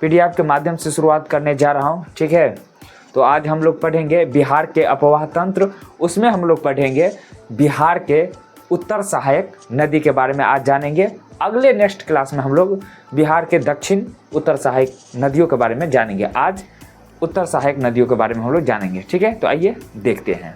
PDF के माध्यम से शुरुआत करने जा रहा हूँ। ठीक है, तो आज हम लोग पढ़ेंगे बिहार के अपवाह तंत्र, उसमें हम लोग पढ़ेंगे बिहार के उत्तर सहायक नदी के बारे में आज जानेंगे। अगले नेक्स्ट क्लास में हम लोग बिहार के दक्षिण उत्तर सहायक नदियों के बारे में जानेंगे। आज उत्तर सहायक नदियों के बारे में हम लोग जानेंगे। ठीक है, तो आइए देखते हैं।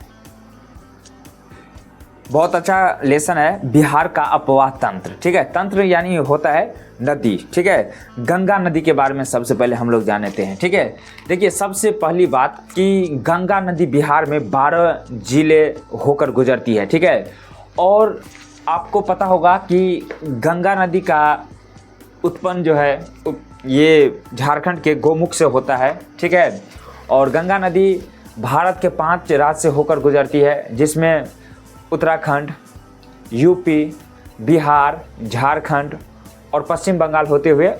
बहुत अच्छा लेसन है बिहार का अपवाह तंत्र। ठीक है, तंत्र यानी होता है नदी। ठीक है, गंगा नदी के बारे में सबसे पहले हम लोग जानते हैं। ठीक है, देखिए सबसे पहली बात कि गंगा नदी बिहार में 12 जिले होकर गुजरती है। ठीक है, और आपको पता होगा कि गंगा नदी का उत्पन्न जो है ये झारखंड के गोमुख से होता है। ठीक है, और गंगा नदी भारत के 5 राज्य से होकर गुजरती है, जिसमें उत्तराखंड, यूपी, बिहार, झारखंड और पश्चिम बंगाल होते हुए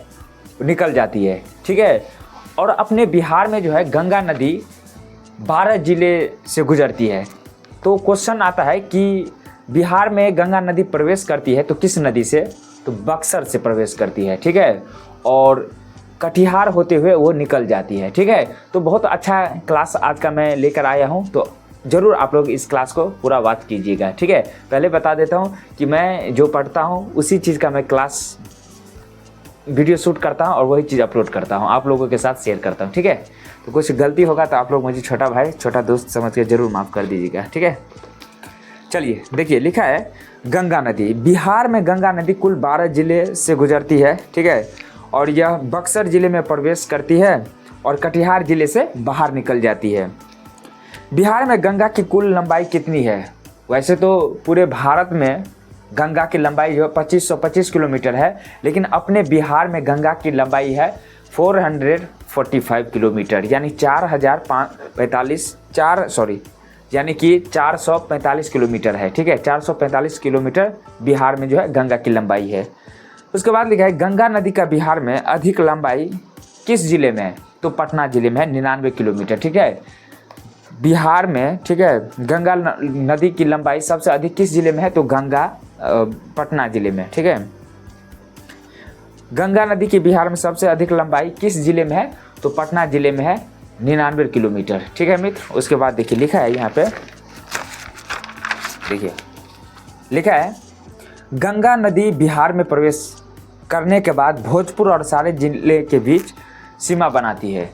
निकल जाती है। ठीक है, और अपने बिहार में जो है गंगा नदी 12 जिले से गुजरती है। तो क्वेश्चन आता है कि बिहार में गंगा नदी प्रवेश करती है तो किस नदी से? तो बक्सर से प्रवेश करती है। ठीक है, और कटिहार होते हुए वो निकल जाती है। ठीक है, तो बहुत अच्छा क्लास आज का मैं लेकर आया हूँ, तो ज़रूर आप लोग इस क्लास को पूरा बात कीजिएगा। ठीक है, पहले बता देता हूँ कि मैं जो पढ़ता हूँ उसी चीज़ का मैं क्लास वीडियो शूट करता हूँ और वही चीज़ अपलोड करता हूँ, आप लोगों के साथ शेयर करता हूँ। ठीक है, तो कुछ गलती होगा तो आप लोग मुझे छोटा भाई छोटा दोस्त समझ के ज़रूर माफ़ कर दीजिएगा। ठीक है, चलिए देखिए लिखा है गंगा नदी। बिहार में गंगा नदी कुल 12 जिले से गुजरती है। ठीक है, और यह बक्सर ज़िले में प्रवेश करती है और कटिहार ज़िले से बाहर निकल जाती है। बिहार में गंगा की कुल लंबाई कितनी है? वैसे तो पूरे भारत में गंगा की लंबाई जो 2525 किलोमीटर है, लेकिन अपने बिहार में गंगा की लंबाई है 445 किलोमीटर, यानी 445 किलोमीटर है। ठीक है, 445 किलोमीटर बिहार में जो है गंगा की लंबाई है। उसके बाद लिखा है गंगा नदी का बिहार में अधिक लंबाई किस जिले में है? तो पटना जिले में है, 99 किलोमीटर। ठीक है, बिहार में ठीक है गंगा नदी की लंबाई सबसे अधिक किस जिले में है? तो पटना जिले में। ठीक है, गंगा नदी की बिहार में सबसे अधिक लंबाई किस जिले में है? तो पटना जिले में है, 99 किलोमीटर। ठीक है मित्र, उसके बाद देखिए लिखा है यहाँ पे, देखिए लिखा है गंगा नदी बिहार में प्रवेश करने के बाद भोजपुर और सारण जिले के बीच सीमा बनाती है।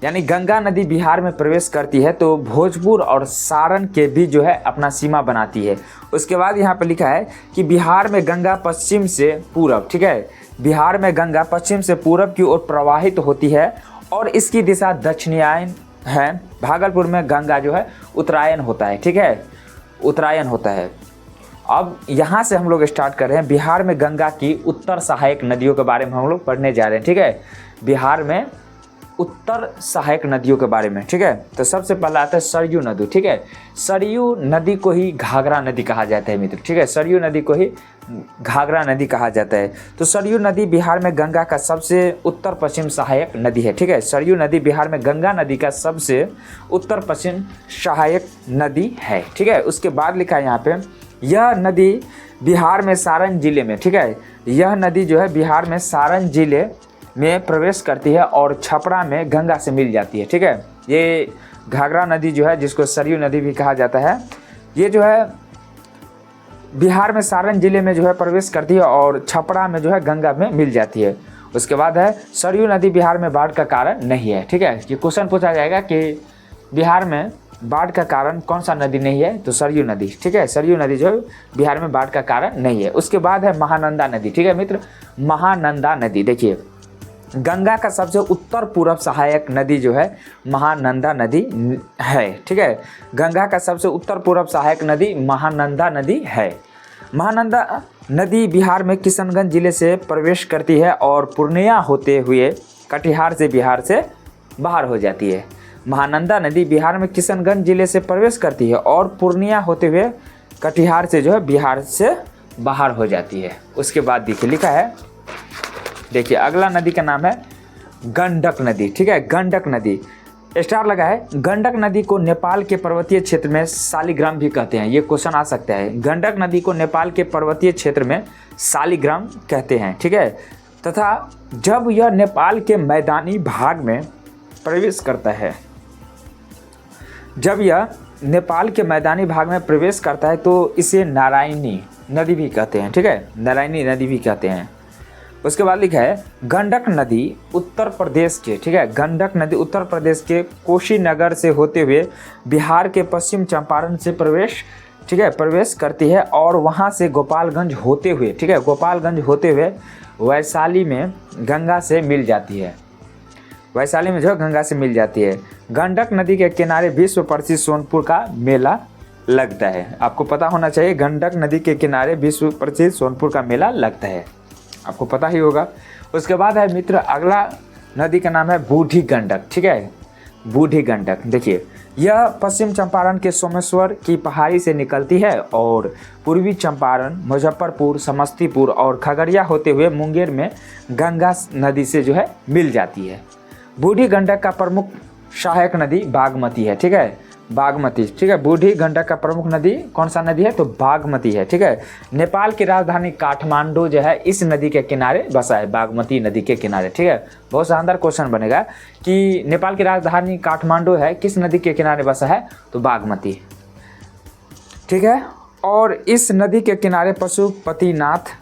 यानी गंगा नदी बिहार में प्रवेश करती है तो भोजपुर और सारण के बीच जो है अपना सीमा बनाती है। उसके बाद यहाँ पर लिखा है कि बिहार में गंगा पश्चिम से पूरब, ठीक है, बिहार में गंगा पश्चिम से पूरब की ओर प्रवाहित होती है और इसकी दिशा दक्षिणायन है। भागलपुर में गंगा जो है उत्तरायण होता है। ठीक है, उत्तरायण होता है। अब यहाँ से हम लोग स्टार्ट कर रहे हैं बिहार में गंगा की उत्तर सहायक नदियों के बारे में हम लोग पढ़ने जा रहे हैं। ठीक है, बिहार में उत्तर सहायक नदियों के बारे में। ठीक है, तो सबसे पहला आता है सरयू नदी। ठीक है, सरयू नदी को ही घाघरा नदी कहा जाता है मित्र। ठीक है, सरयू नदी को ही घाघरा नदी कहा जाता है। तो सरयू नदी बिहार में गंगा का सबसे उत्तर पश्चिम सहायक नदी है। ठीक है, सरयू नदी बिहार में गंगा नदी का सबसे उत्तर पश्चिम सहायक नदी है। ठीक है, उसके बाद लिखा है यहाँ पे यह नदी बिहार में सारण जिले में, ठीक है, यह नदी जो है बिहार में सारण जिले में प्रवेश करती है और छपरा में गंगा से मिल जाती है। ठीक है, ये घाघरा नदी जो है जिसको सरयू नदी भी कहा जाता है, ये जो है बिहार में सारण जिले में जो है प्रवेश करती है और छपरा में जो है गंगा में मिल जाती है। उसके बाद है सरयू नदी बिहार में बाढ़ का कारण नहीं है। ठीक है, ये क्वेश्चन पूछा जाएगा कि बिहार में बाढ़ का कारण कौन सा नदी नहीं है? तो सरयू नदी। ठीक है, सरयू नदी जो है बिहार में बाढ़ का कारण नहीं है। उसके बाद है महानंदा नदी। ठीक है मित्र, महानंदा नदी, देखिए गंगा का सबसे उत्तर पूर्व सहायक नदी जो है महानंदा नदी है। ठीक है, गंगा का सबसे उत्तर पूर्व सहायक नदी महानंदा नदी है। महानंदा नदी बिहार में किशनगंज जिले से प्रवेश करती है और पूर्णिया होते हुए कटिहार से बिहार से बाहर हो जाती है। महानंदा नदी बिहार में किशनगंज जिले से प्रवेश करती है और पूर्णिया होते हुए कटिहार से जो है बिहार से बाहर हो जाती है। उसके बाद देखिए लिखा है, देखिए अगला नदी का नाम है गंडक नदी। ठीक है, गंडक नदी स्टार लगा है। गंडक नदी को नेपाल के पर्वतीय क्षेत्र में शालिग्राम भी कहते हैं। ये क्वेश्चन आ सकता है, गंडक नदी को नेपाल के पर्वतीय क्षेत्र में शालिग्राम कहते हैं। ठीक है, तथा जब यह नेपाल के मैदानी भाग में प्रवेश करता है, जब यह नेपाल के मैदानी भाग में प्रवेश करता है तो इसे नारायणी नदी भी कहते हैं। ठीक है, नारायणी नदी भी कहते हैं। उसके बाद लिखा है गंडक नदी उत्तर प्रदेश के, ठीक है, गंडक नदी उत्तर प्रदेश के कुशीनगर से होते हुए बिहार के पश्चिम चंपारण से प्रवेश, ठीक है, प्रवेश करती है और वहाँ से गोपालगंज होते हुए, ठीक है, गोपालगंज होते हुए वैशाली में गंगा से मिल जाती है। वैशाली में जो गंगा से मिल जाती है। गंडक नदी के किनारे विश्व प्रसिद्ध सोनपुर का मेला लगता है। आपको पता होना चाहिए, गंडक नदी के किनारे विश्व प्रसिद्ध सोनपुर का मेला लगता है, आपको पता ही होगा। उसके बाद है मित्र, अगला नदी का नाम है बूढ़ी गंडक। ठीक है, बूढ़ी गंडक देखिए, यह पश्चिम चंपारण के सोमेश्वर की पहाड़ी से निकलती है और पूर्वी चंपारण, मुजफ्फरपुर, समस्तीपुर और खगड़िया होते हुए मुंगेर में गंगा नदी से जो है मिल जाती है। बूढ़ी गंडक का प्रमुख सहायक नदी बागमती है। ठीक है, बागमती, ठीक है, बूढ़ी गंडक का प्रमुख नदी कौन सा नदी है, तो बागमती है। ठीक है, नेपाल की राजधानी काठमांडू जो है इस नदी के किनारे बसा है, बागमती नदी के किनारे। ठीक है, बहुत शानदार क्वेश्चन बनेगा कि नेपाल की राजधानी काठमांडू है, किस नदी के किनारे बसा है, तो बागमती। ठीक है, और इस नदी के किनारे पशुपतिनाथ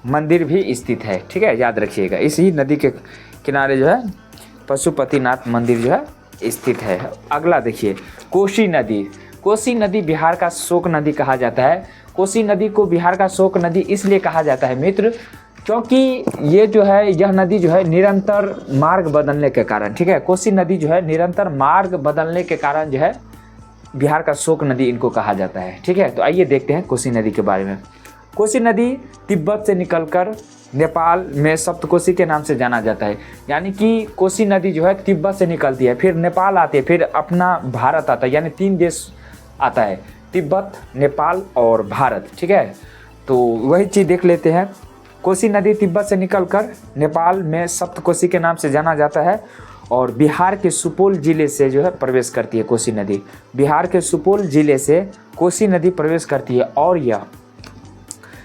मंदिर भी स्थित है। ठीक है, याद रखिएगा, इसी नदी के किनारे जो है पशुपतिनाथ मंदिर जो है स्थित है। अगला देखिए, कोसी नदी। कोसी नदी बिहार का शोक नदी कहा जाता है। कोसी नदी को बिहार का शोक नदी इसलिए कहा जाता है मित्र, क्योंकि ये जो है, यह नदी जो है निरंतर मार्ग बदलने के कारण, ठीक है, कोसी नदी जो है निरंतर मार्ग बदलने के कारण जो है बिहार का शोक नदी इनको कहा जाता है। ठीक है, तो आइए देखते हैं कोसी नदी के बारे में। कोसी नदी तिब्बत से निकलकर नेपाल में सप्तकोशी के नाम से जाना जाता है। यानी कि कोसी नदी जो है तिब्बत से निकलती है, फिर नेपाल आती है, फिर अपना भारत आता है, यानी 3 देश आता है, तिब्बत, नेपाल और भारत। ठीक है, तो वही चीज़ देख लेते हैं। कोसी नदी तिब्बत से निकलकर नेपाल में सप्तकोशी के नाम से जाना जाता है और बिहार के सुपौल जिले से जो है प्रवेश करती है कोसी नदी। बिहार के सुपौल जिले से कोसी नदी प्रवेश करती है और यह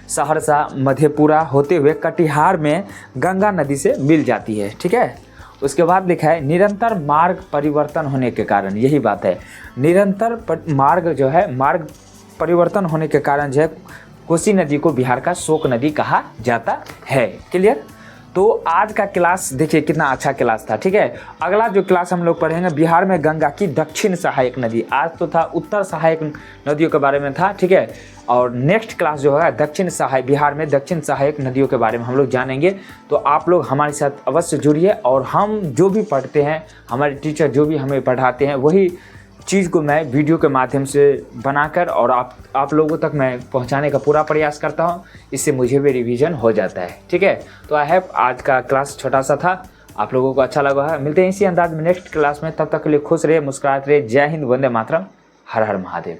सहरसा, मधेपुरा होते हुए कटिहार में गंगा नदी से मिल जाती है। ठीक है, उसके बाद लिखा है निरंतर मार्ग परिवर्तन होने के कारण, यही बात है, निरंतर मार्ग जो है, मार्ग परिवर्तन होने के कारण जो है कोसी नदी को बिहार का शोक नदी कहा जाता है। क्लियर? तो आज का क्लास देखिए कितना अच्छा क्लास था। ठीक है, अगला जो क्लास हम लोग पढ़ेंगे बिहार में गंगा की दक्षिण सहायक नदी। आज तो था उत्तर सहायक नदियों के बारे में था। ठीक है, और नेक्स्ट क्लास जो है दक्षिण सहायक, बिहार में दक्षिण सहायक नदियों के बारे में हम लोग जानेंगे। तो आप लोग हमारे साथ अवश्य जुड़िए और हम जो भी पढ़ते हैं, हमारे टीचर जो भी हमें पढ़ाते हैं, वही चीज़ को मैं वीडियो के माध्यम से बनाकर और आप लोगों तक मैं पहुंचाने का पूरा प्रयास करता हूं। इससे मुझे भी रिवीजन हो जाता है। ठीक है, तो आई होप आज का क्लास छोटा सा था, आप लोगों को अच्छा लगा है। मिलते हैं इसी अंदाज में नेक्स्ट क्लास में, तब तक के लिए खुश रहिए, मुस्कुराते रहिए। जय हिंद, वंदे मातरम, हर हर महादेव।